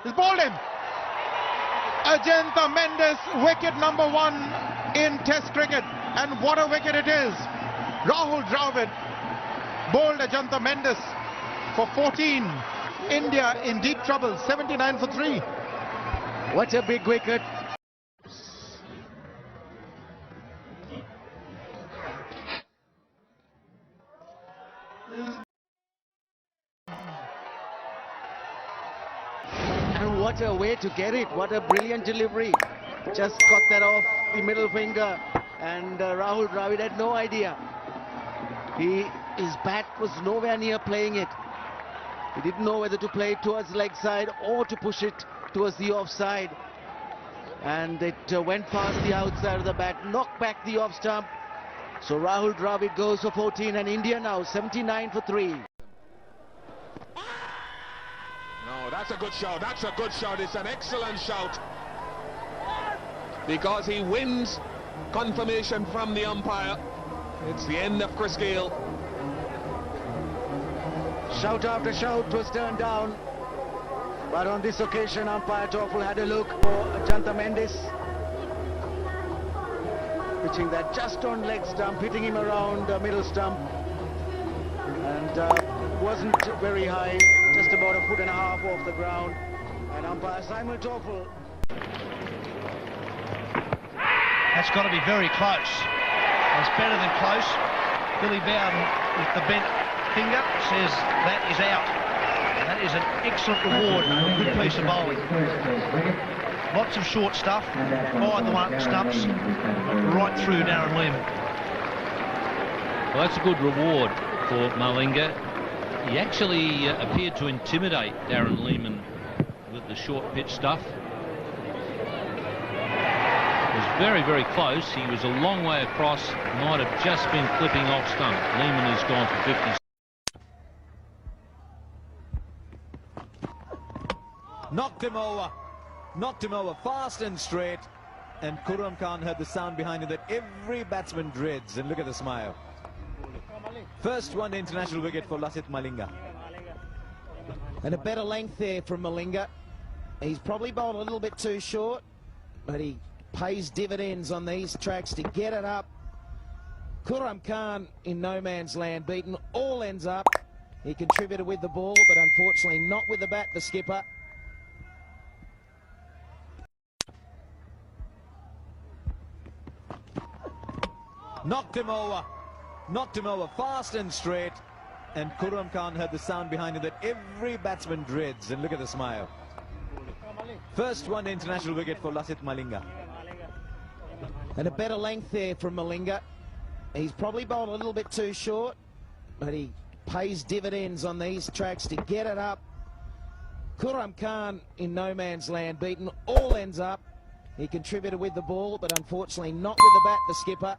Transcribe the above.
He's bowled him. Ajantha Mendis, wicket number 1 in Test cricket. And what a wicket it is. Rahul Dravid bowled Ajantha Mendis for 14. India in deep trouble, 79 for 3. What a big wicket. And what a way to get it. What a brilliant delivery. Just got that off the middle finger. And Rahul Dravid had no idea. His bat was nowhere near playing it. He didn't know whether to play it towards leg side or to push it towards the offside. And it went past the outside of the bat, knocked back the off stump. So Rahul Dravid goes for 14 and India now 79 for 3. No, that's a good shout. That's a good shout. It's an excellent shout. Because he wins confirmation from the umpire. It's the end of Chris Gale. Shout after shout was turned down. But on this occasion, umpire Toffel had a look for Ajantha Mendis. Pitching that just on leg stump, hitting him around the middle stump. And wasn't very high, just about 1.5 feet off the ground. And umpire Simon Toffel. That's got to be very close. It's better than close. Billy Bowden with the bent finger says that is out. And that is an excellent reward and a good piece of bowling. Lots of short stuff, fired the one at the stumps, right through Darren Lehmann. Well, that's a good reward for Malinga. He actually appeared to intimidate Darren Lehmann with the short pitch stuff. It was very, very close. He was a long way across. Might have just been clipping off stump. Lehmann has gone for 50. Knocked him over fast and straight, and Khurram Khan had the sound behind him that every batsman dreads. And look at the smile. First one international wicket for Lasith Malinga. And a better length there from Malinga. He's probably bowled a little bit too short, but he pays dividends on these tracks to get it up. Khurram Khan in no man's land, beaten all ends up. He contributed with the ball, but unfortunately not with the bat, the skipper. Knocked him over fast and straight, and Khurram Khan had the sound behind him that every batsman dreads. And look at the smile. First one international wicket for Lasith Malinga. And a better length there from Malinga. He's probably bowled a little bit too short, but he pays dividends on these tracks to get it up. Khurram Khan in no man's land, beaten all ends up. He contributed with the ball, but unfortunately not with the bat, the skipper.